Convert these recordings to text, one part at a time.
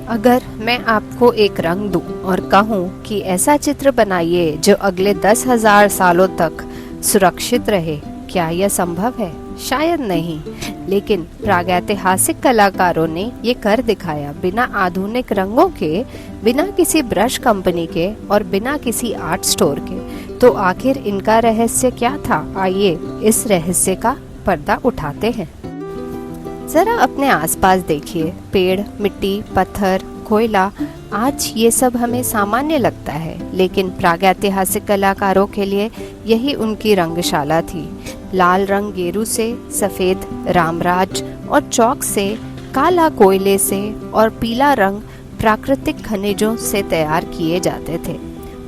अगर मैं आपको एक रंग दूं और कहूं कि ऐसा चित्र बनाइए जो अगले 10,000 सालों तक सुरक्षित रहे, क्या यह संभव है? शायद नहीं, लेकिन प्रागैतिहासिक कलाकारों ने ये कर दिखाया। बिना आधुनिक रंगों के, बिना किसी ब्रश कंपनी के और बिना किसी आर्ट स्टोर के। तो आखिर इनका रहस्य क्या था? आइए इस रहस्य का पर्दा उठाते हैं। जरा अपने आसपास देखिए, पेड़, मिट्टी, पत्थर, कोयला। आज ये सब हमें सामान्य लगता है, लेकिन प्रागैतिहासिक कलाकारों के लिए यही उनकी रंगशाला थी। लाल रंग गेरू से, सफेद रामराज और चौक से, काला कोयले से और पीला रंग प्राकृतिक खनिजों से तैयार किए जाते थे।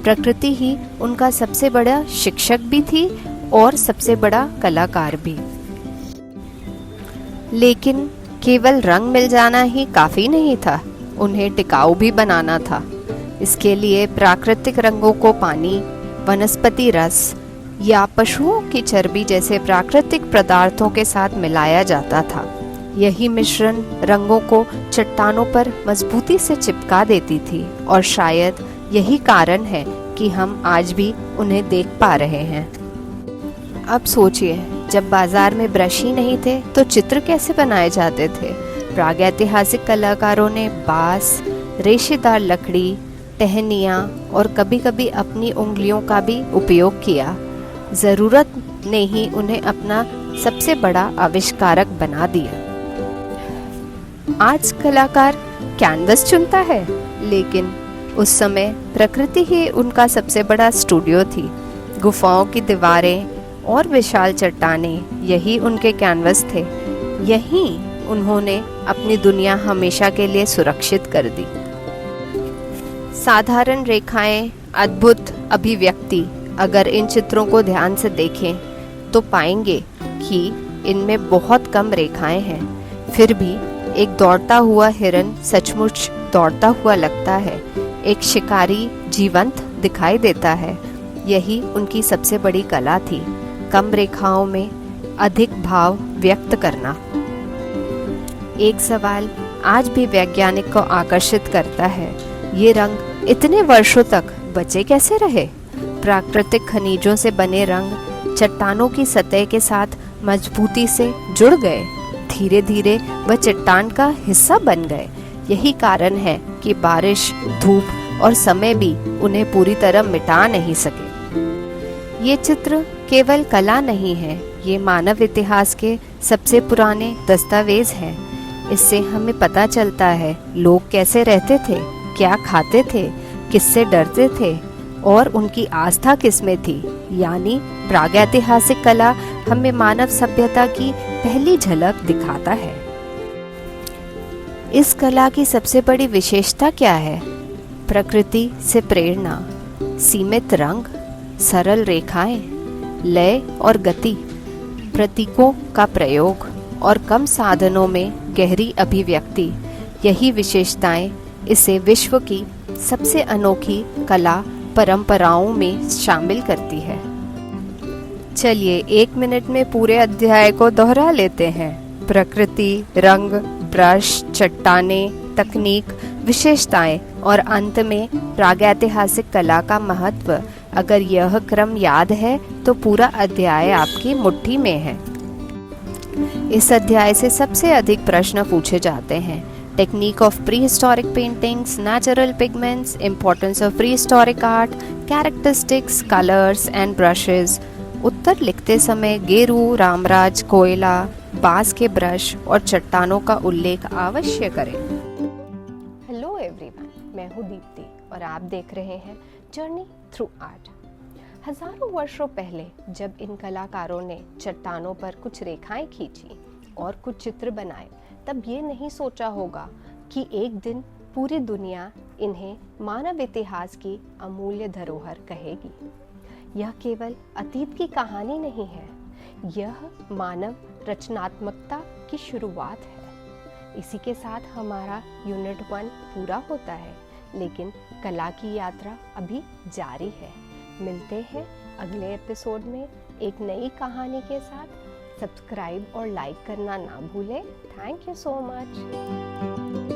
प्रकृति ही उनका सबसे बड़ा शिक्षक भी थी और सबसे बड़ा कलाकार भी। लेकिन केवल रंग मिल जाना ही काफी नहीं था, उन्हें टिकाऊ भी बनाना था। इसके लिए प्राकृतिक रंगों को पानी, वनस्पति रस या पशुओं की चर्बी जैसे प्राकृतिक पदार्थों के साथ मिलाया जाता था। यही मिश्रण रंगों को चट्टानों पर मजबूती से चिपका देती थी और शायद यही कारण है कि हम आज भी उन्हें देख पा रहे हैं। अब सोचिए, जब बाजार में ब्रश ही नहीं थे तो चित्र कैसे बनाए जाते थे? प्रागैतिहासिक कलाकारों ने बांस, रेशेदार लकड़ी, टहनियाँ और कभी-कभी अपनी उंगलियों का भी उपयोग किया। जरूरत ने ही उन्हें अपना सबसे बड़ा आविष्कारक बना दिया। आज कलाकार कैनवस चुनता है, लेकिन उस समय प्रकृति ही उनका सबसे बड़ा स्टूडियो थी। गुफाओं की दीवारें और विशाल चट्टानें यही उनके कैनवस थे। यहीं उन्होंने अपनी दुनिया हमेशा के लिए सुरक्षित कर दी। साधारण रेखाएं, अद्भुत अभिव्यक्ति। अगर इन चित्रों को ध्यान से देखें तो पाएंगे कि इनमें बहुत कम रेखाएं हैं। फिर भी एक दौड़ता हुआ हिरन सचमुच दौड़ता हुआ लगता है। एक शिकारी जीवंत दिखाई देता है। यही उनकी सबसे बड़ी कला थी, कम रेखाओं में अधिक भाव व्यक्त करना। एक सवाल आज भी वैज्ञानिक को आकर्षित करता है, ये रंग इतने वर्षों तक बचे कैसे रहे? प्राकृतिक खनिजों से बने रंग चट्टानों की सतह के साथ मजबूती से जुड़ गए। धीरे धीरे वह चट्टान का हिस्सा बन गए। यही कारण है कि बारिश, धूप और समय भी उन्हें पूरी तरह मिटा नहीं सके। ये चित्र केवल कला नहीं है, ये मानव इतिहास के सबसे पुराने दस्तावेज हैं। इससे हमें पता चलता है लोग कैसे रहते थे, क्या खाते थे, किससे डरते थे और उनकी आस्था किसमें थी। यानी प्रागैतिहासिक कला हमें मानव सभ्यता की पहली झलक दिखाता है। इस कला की सबसे बड़ी विशेषता क्या है? प्रकृति से प्रेरणा, सीमित रंग, सरल रेखाएं, लय और गति, प्रतीकों का प्रयोग और कम साधनों में गहरी अभिव्यक्ति। यही विशेषताएं इसे विश्व की सबसे अनोखी कला परंपराओं में शामिल करती है। चलिए 1 मिनट में पूरे अध्याय को दोहरा लेते हैं। प्रकृति, रंग, ब्रश, चट्टानें, तकनीक, विशेषताएं और अंत में प्रागैतिहासिक कला का महत्व। अगर यह क्रम याद है तो पूरा अध्याय आपकी मुट्ठी में है। इस अध्याय से सबसे अधिक प्रश्न पूछे जाते हैं। Technique of prehistoric paintings, natural pigments, importance of prehistoric art, characteristics, colours and brushes. उत्तर लिखते समय गेरू, रामराज, कोयला, बांस के ब्रश और चट्टानों का उल्लेख अवश्य करें। हेलो एवरीवन, मैं हूँ दीप्ति और आप देख रहे हैं जर्नी थ्रू आर्ट। हजारों वर्षों पहले जब इन कलाकारों ने चट्टानों पर कुछ रेखाएं खींची और कुछ चित्र बनाए, तब ये नहीं सोचा होगा कि एक दिन पूरी दुनिया इन्हें मानव इतिहास की अमूल्य धरोहर कहेगी। यह केवल अतीत की कहानी नहीं है, यह मानव रचनात्मकता की शुरुआत है। इसी के साथ हमारा यूनिट 1 पूरा होता है, लेकिन कला की यात्रा अभी जारी है। मिलते हैं अगले एपिसोड में एक नई कहानी के साथ। सब्सक्राइब और लाइक करना ना भूलें। Thank you so much.